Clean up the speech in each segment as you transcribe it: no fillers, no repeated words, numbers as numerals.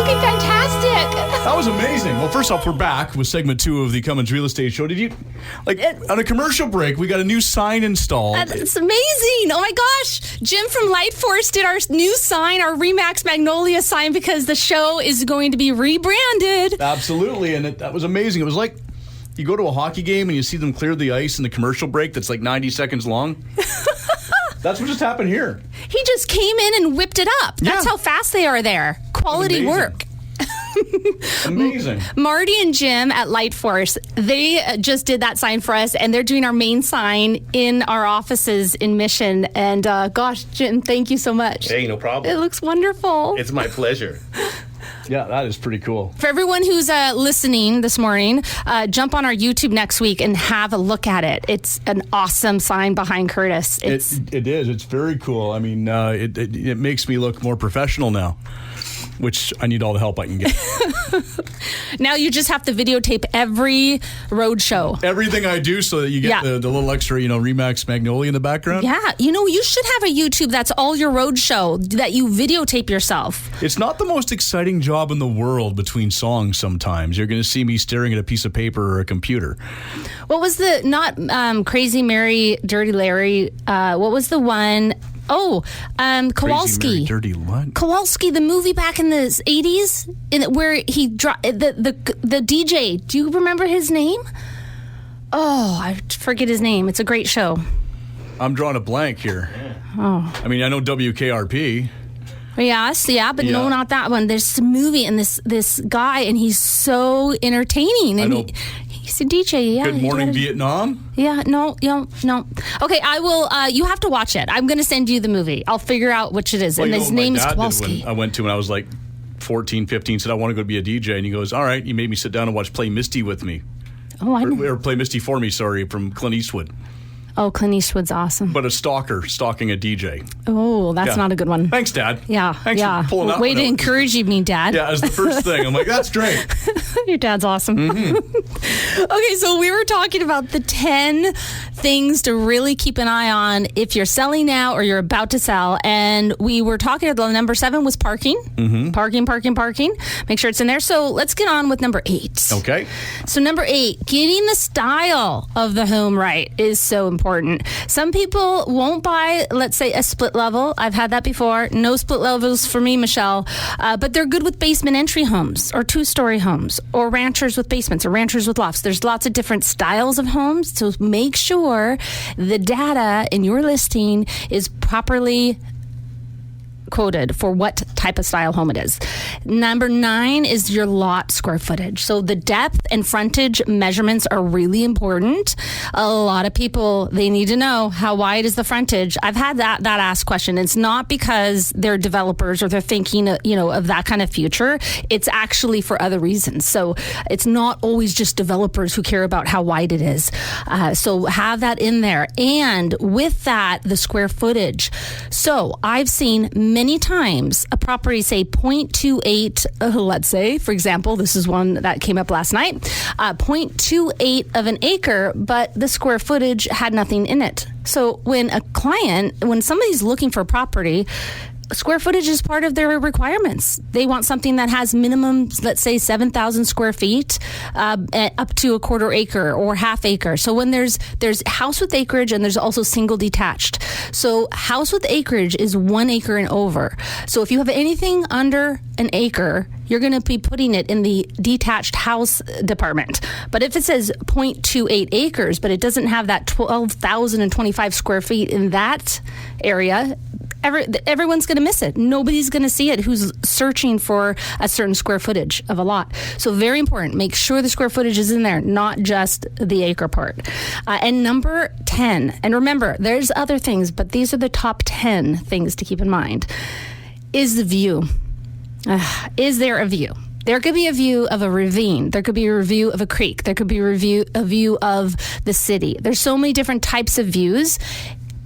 looking fantastic. That was amazing. Well, first off, we're back with segment 2 of the Cummins Real Estate Show. Did you, on a commercial break, we got a new sign installed. It's amazing. Oh my gosh. Jim from Lightforce did our new sign, our Remax Magnolia sign, because the show is going to be rebranded. Absolutely. And that was amazing. It was like you go to a hockey game and you see them clear the ice in the commercial break that's like 90 seconds long. That's what just happened here. He just came in and whipped it up. That's how fast they are there. Quality work. Amazing. Marty and Jim at Lightforce, they just did that sign for us, and they're doing our main sign in our offices in Mission. And gosh, Jim, thank you so much. Hey, no problem. It looks wonderful. It's my pleasure. Yeah, that is pretty cool. For everyone who's listening this morning, jump on our YouTube next week and have a look at it. It's an awesome sign behind Curtis. It is. It's very cool. I mean, it makes me look more professional now, which I need all the help I can get. Now you just have to videotape every road show. Everything I do so that you get the little extra, Remax Magnolia in the background. Yeah. You should have a YouTube that's all your road show, that you videotape yourself. It's not the most exciting job in the world between songs sometimes. You're going to see me staring at a piece of paper or a computer. What was not Crazy Mary, Dirty Larry? What was the one... Oh, Kowalski. Dirty what? Kowalski, the movie back in the 80s, where he the DJ. Do you remember his name? Oh, I forget his name. It's a great show. I'm drawing a blank here. Oh. I mean, I know WKRP. Yes, but no, not that one. There's a movie and this guy, and he's so entertaining. And I know. He's a DJ, yeah. Good Morning Vietnam? Yeah, no. Okay, I will, you have to watch it. I'm going to send you the movie. I'll figure out which it is. Well, and his name is Kowalski. I went to when I was like 14, 15, said I want to go be a DJ. And he goes, all right, you made me sit down and watch Play Misty with me. Oh, I know. Or Play Misty for me, sorry, from Clint Eastwood. Oh, Clint Eastwood's awesome. But a stalker stalking a DJ. Oh, that's not a good one. Thanks, Dad. Yeah. Thanks for pulling that Way one to out. encourage me, Dad. Yeah, as the first thing. I'm like, that's great. Your dad's awesome. Mm-hmm. Okay, so we were talking about the 10 things to really keep an eye on if you're selling now or you're about to sell. And we were talking about number 7 was parking. Mm-hmm. Parking. Make sure it's in there. So let's get on with number 8. Okay. So number 8, getting the style of the home right is so important. Some people won't buy, let's say, a split level. I've had that before. No split levels for me, Michelle. But they're good with basement entry homes or 2-story homes or ranchers with basements or ranchers with lofts. There's lots of different styles of homes. So make sure the data in your listing is properly quoted for what type of style home it is. Number 9 is your lot square footage. So the depth and frontage measurements are really important. A lot of people, they need to know how wide is the frontage. I've had that asked question. It's not because they're developers or they're thinking, of that kind of future. It's actually for other reasons. So it's not always just developers who care about how wide it is. So have that in there. And with that, the square footage. So I've seen many times a property say 0.28, let's say, for example, this is one that came up last night, 0.28 of an acre, but the square footage had nothing in it. So when somebody's looking for a property, square footage is part of their requirements. They want something that has minimum, let's say, 7,000 square feet, up to a quarter acre or half acre. So when there's house with acreage and there's also single detached. So house with acreage is 1 acre and over. So if you have anything under an acre, you're going to be putting it in the detached house department. But if it says 0.28 acres, but it doesn't have that 12,025 square feet in that area, everyone's going to miss it. Nobody's going to see it who's searching for a certain square footage of a lot. So very important. Make sure the square footage is in there, not just the acre part. And number 10, and remember, there's other things, but these are the top 10 things to keep in mind, is the view. Is there a view? There could be a view of a ravine. There could be a view of a creek. There could be a view of the city. There's so many different types of views.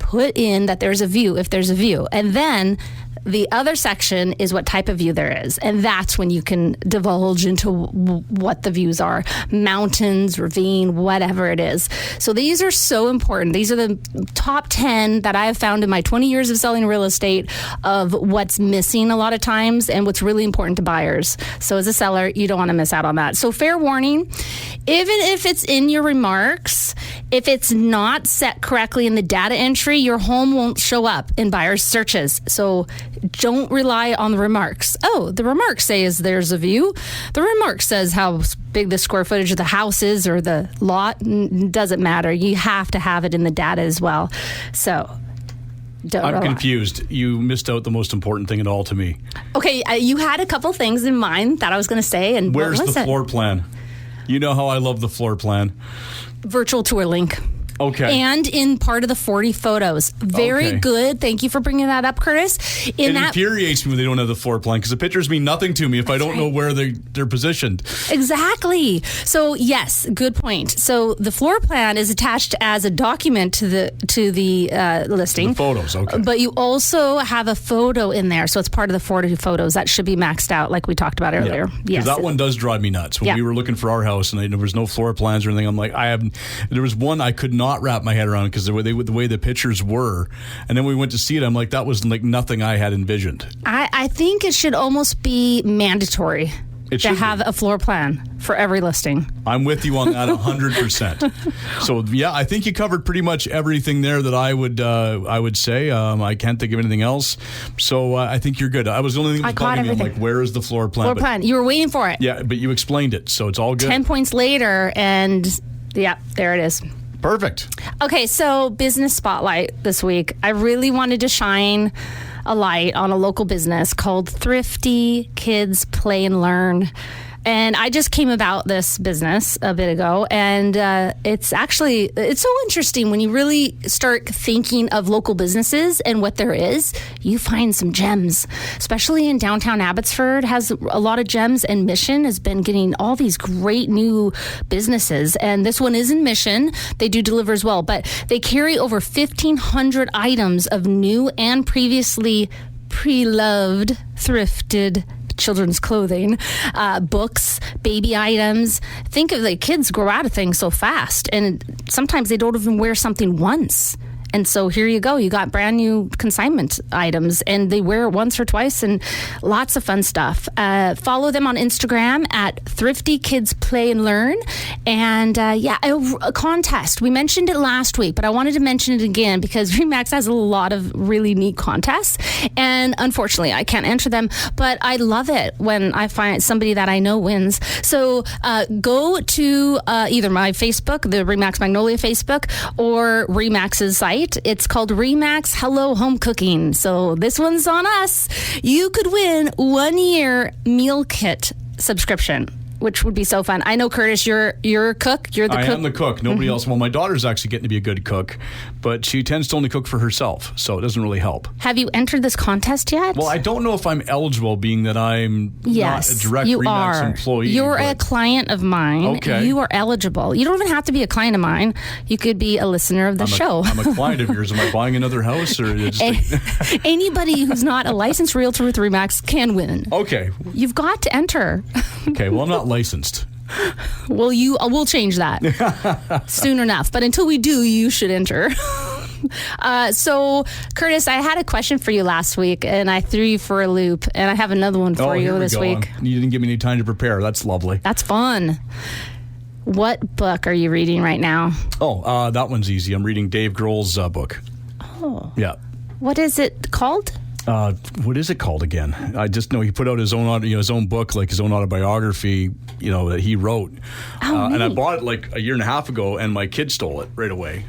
Put in that there's a view if there's a view. And then The other section is what type of view there is. And that's when you can divulge into what the views are. Mountains, ravine, whatever it is. So these are so important. These are the top 10 that I have found in my 20 years of selling real estate of what's missing a lot of times and what's really important to buyers. So as a seller, you don't want to miss out on that. So fair warning, even if it's in your remarks, if it's not set correctly in the data entry, your home won't show up in buyers' searches. So don't rely on the remarks. Oh, the remarks say there's a view. The remark says how big the square footage of the house is or the lot. Doesn't matter. You have to have it in the data as well. So I'm confused. You missed out the most important thing at all to me. Okay, you had a couple things in mind that I was going to say. And where's the floor plan? You know how I love the floor plan. Virtual tour link. Okay. And in part of the 40 photos. Very good. Thank you for bringing that up, Curtis. It infuriates me when they don't have the floor plan because the pictures mean nothing to me if I don't know where they're positioned. Exactly. So, yes, good point. So the floor plan is attached as a document to the listing. The photos, okay. But you also have a photo in there. So it's part of the 40 photos. That should be maxed out like we talked about earlier. Yeah. Yes. That one does drive me nuts. When we were looking for our house and there was no floor plans or anything, I'm like, there was one I could not wrap my head around because the way the pictures were, and then we went to see it. I'm like, that was like nothing I had envisioned. I think it should almost be mandatory to have a floor plan for every listing. I'm with you on that 100%. So yeah, I think you covered pretty much everything there that I would say. I can't think of anything else. So I think you're good. I was the only thing that was bugging me. I'm like, where is the floor plan? Floor plan. You were waiting for it. Yeah, but you explained it, so it's all good. 10 points later, and yeah, there it is. Perfect. Okay, so business spotlight this week. I really wanted to shine a light on a local business called Thrifty Kids Play and Learn. And I just came about this business a bit ago, and it's so interesting when you really start thinking of local businesses and what there is. You find some gems, especially in downtown Abbotsford has a lot of gems, and Mission has been getting all these great new businesses. And this one is in Mission. They do deliver as well, but they carry over 1,500 items of new and previously pre-loved, thrifted children's clothing, books, baby items. Think of the kids grow out of things so fast, and sometimes they don't even wear something once. And so here you go. You got brand new consignment items, and they wear it once or twice, and lots of fun stuff. Follow them on Instagram at Thrifty Kids Play and Learn. And a contest. We mentioned it last week, but I wanted to mention it again because RE/MAX has a lot of really neat contests. And unfortunately, I can't enter them, but I love it when I find somebody that I know wins. So go to either my Facebook, the RE/MAX Magnolia Facebook, or RE/MAX's site. It's called RE/MAX Hello Home Cooking. So this one's on us. You could win 1 year meal kit subscription, which would be so fun. I know, Curtis, you're a cook. You're the cook. I am the cook. Nobody else. Well, my daughter's actually getting to be a good cook, but she tends to only cook for herself, so it doesn't really help. Have you entered this contest yet? Well, I don't know if I'm eligible, being that I'm not a direct RE/MAX employee. You're a client of mine. Okay. You are eligible. You don't even have to be a client of mine. You could be a listener of the show. I'm a client of yours. Am I buying another house? Or Anybody who's not a licensed realtor with RE/MAX can win. Okay. You've got to enter. Okay, well, I'm not licensed. Well, we'll change that soon enough. But until we do, you should enter. So, Curtis, I had a question for you last week, and I threw you for a loop, and I have another one for you this week. You didn't give me any time to prepare. That's lovely. That's fun. What book are you reading right now? Oh, that one's easy. I'm reading Dave Grohl's book. Oh. Yeah. What is it called? What is it called again? I just know he put out his own book, like his own autobiography, that he wrote. And I bought it like a year and a half ago, and my kid stole it right away.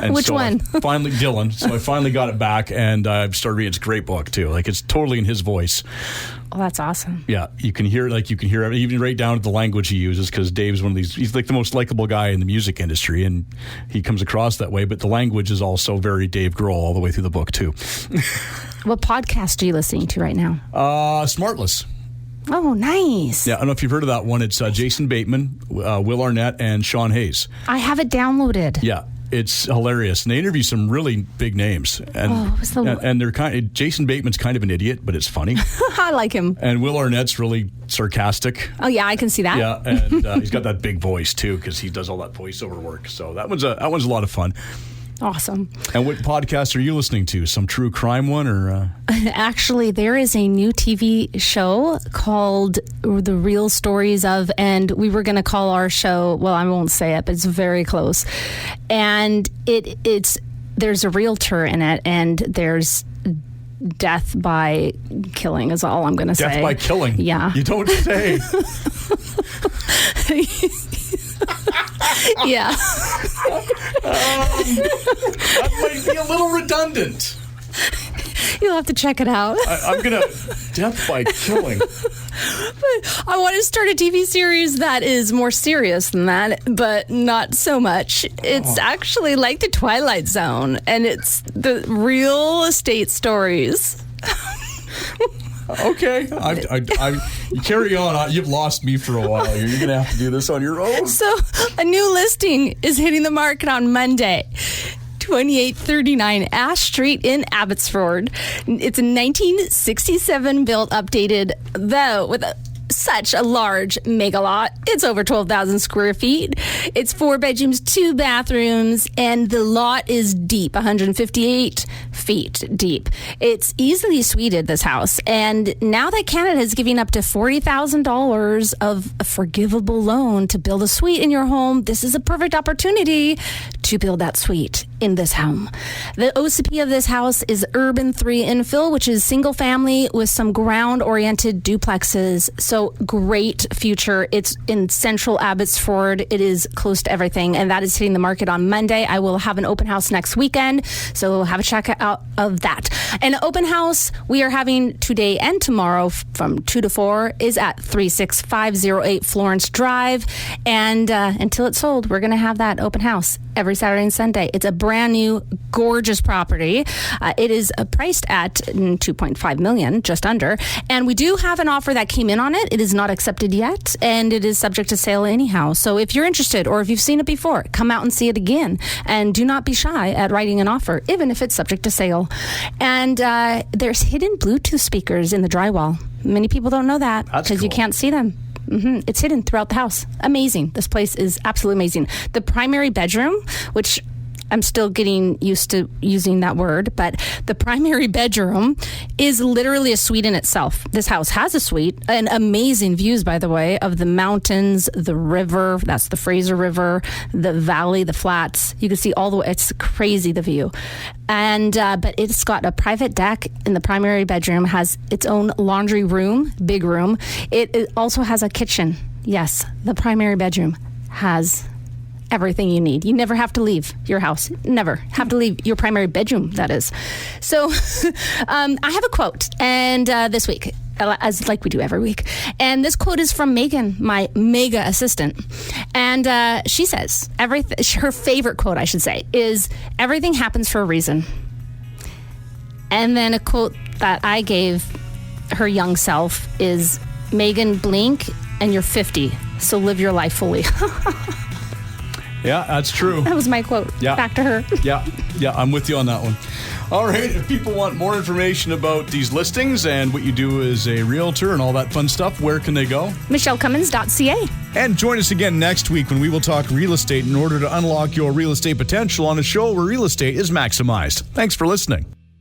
And Which one? Dylan. So I finally got it back, and I've started reading. It's a great book too. Like, it's totally in his voice. Oh, that's awesome. Yeah, you can hear even right down to the language he uses, because Dave's one of these. He's like the most likable guy in the music industry, and he comes across that way. But the language is also very Dave Grohl all the way through the book too. What podcast are you listening to right now? Smartless. Oh, nice. Yeah, I don't know if you've heard of that one. It's Jason Bateman, Will Arnett, and Sean Hayes. I have it downloaded. Yeah. It's hilarious. And they interview some really big names. And they're Jason Bateman's kind of an idiot, but it's funny. I like him. And Will Arnett's really sarcastic. Oh, yeah, I can see that. Yeah, and he's got that big voice, too, because he does all that voiceover work. So that one's a lot of fun. Awesome. And what podcast are you listening to? Some true crime one or? Actually, there is a new TV show called The Real Stories of, and we were going to call our show, well, I won't say it, but it's very close. And there's a realtor in it, and there's death by killing is all I'm going to say. Death by killing? Yeah. You don't say. Yeah. That might be a little redundant. You'll have to check it out. I'm going to... Death by killing. But I want to start a TV series that is more serious than that, but not so much. It's actually like The Twilight Zone, and it's the real estate stories. Okay. You carry on. You've lost me for a while here. You're going to have to do this on your own. So a new listing is hitting the market on Monday. 2839 Ash Street in Abbotsford. It's a 1967 built, updated, though, with such a large mega lot. It's over 12,000 square feet. It's 4 bedrooms, 2 bathrooms, and the lot is deep, 158 feet deep. It's easily suited, this house. And now that Canada is giving up to $40,000 of a forgivable loan to build a suite in your home, this is a perfect opportunity to build that suite in this home. The OCP of this house is Urban 3 Infill, which is single family with some ground-oriented duplexes. So great future. It's in central Abbotsford. It is close to everything, and that is hitting the market on Monday. I will have an open house next weekend, so have a check out of that. An open house we are having today and tomorrow from 2 to 4 is at 36508 Florence Drive, and until it's sold, we're going to have that open house every Saturday and Sunday. It's a brand new, gorgeous property. It is priced at $2.5 million, just under. And we do have an offer that came in on it. It is not accepted yet, and it is subject to sale anyhow. So if you're interested, or if you've seen it before, come out and see it again. And do not be shy at writing an offer, even if it's subject to sale. And there's hidden Bluetooth speakers in the drywall. Many people don't know that because you can't see them. It's hidden throughout the house. Amazing. This place is absolutely amazing. The primary bedroom, which I'm still getting used to using that word, but the primary bedroom is literally a suite in itself. This house has a suite, and amazing views, by the way, of the mountains, the river, that's the Fraser River, the valley, the flats. You can see all the way. It's crazy, the view. And but it's got a private deck in the primary bedroom, has its own laundry room, big room. It also has a kitchen. Yes, the primary bedroom has everything you need. You never have to leave your house. Never have to leave your primary bedroom, that is. So I have a quote, and this week, as like we do every week. And this quote is from Megan, my mega assistant. And she says, her favorite quote, I should say, is, "Everything happens for a reason." And then a quote that I gave her young self is, "Megan, blink and you're 50, so live your life fully." Yeah, that's true. That was my quote. Yeah. Back to her. Yeah, I'm with you on that one. All right, if people want more information about these listings and what you do as a realtor and all that fun stuff, where can they go? MichelleCummins.ca. And join us again next week when we will talk real estate in order to unlock your real estate potential on a show where real estate is maximized. Thanks for listening.